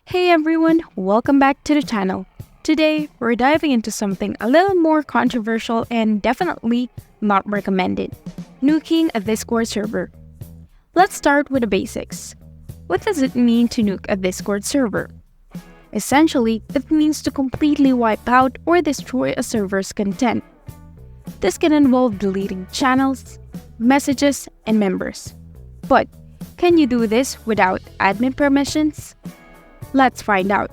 Hey everyone, welcome back to the channel. Today, we're diving into something a little more controversial and definitely not recommended: nuking a Discord server. Let's start with the basics. What does it mean to nuke a Discord server? Essentially, it means to completely wipe out or destroy a server's content. This can involve deleting channels, messages, and members. But can you do this without admin permissions? Let's find out.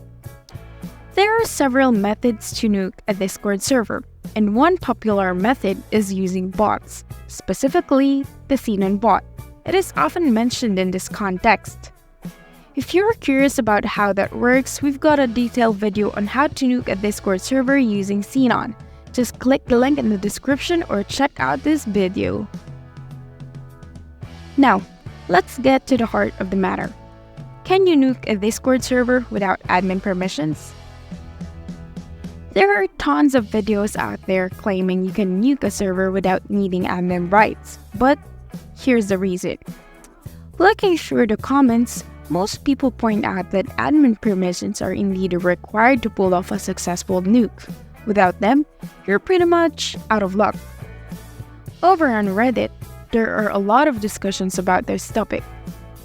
There are several methods to nuke a Discord server, and one popular method is using bots, specifically the Xenon bot. It is often mentioned in this context. If you're curious about how that works, we've got a detailed video on how to nuke a Discord server using Xenon. Just click the link in the description or check out this video. Now, let's get to the heart of the matter. Can you nuke a Discord server without admin permissions? There are tons of videos out there claiming you can nuke a server without needing admin rights, but here's the reason. Looking through the comments, most people point out that admin permissions are indeed required to pull off a successful nuke. Without them, you're pretty much out of luck. Over on Reddit, there are a lot of discussions about this topic.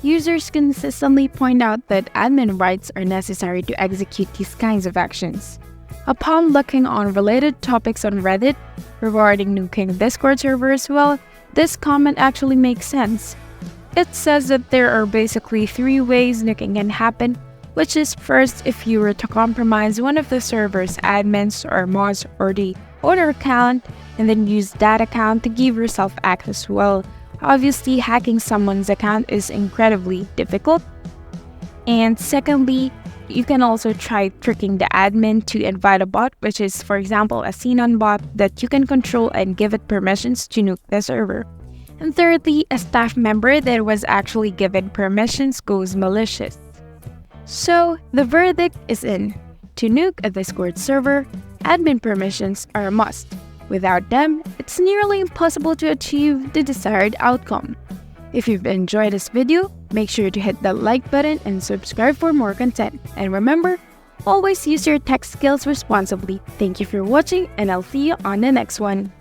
Users consistently point out that admin rights are necessary to execute these kinds of actions. Upon looking on related topics on Reddit regarding nuking Discord servers, well, this comment actually makes sense. It says that there are basically three ways nuking can happen, which is first, if you were to compromise one of the server's admins or mods or the owner account and then use that account to give yourself access. Well, obviously hacking someone's account is incredibly difficult. And secondly, you can also try tricking the admin to invite a bot, which is for example a Xenon bot that you can control and give it permissions to nuke the server. And thirdly, a staff member that was actually given permissions goes malicious. So, the verdict is in. To nuke a Discord server, admin permissions are a must. Without them, it's nearly impossible to achieve the desired outcome. If you've enjoyed this video, make sure to hit that like button and subscribe for more content. And remember, always use your tech skills responsibly. Thank you for watching, and I'll see you on the next one.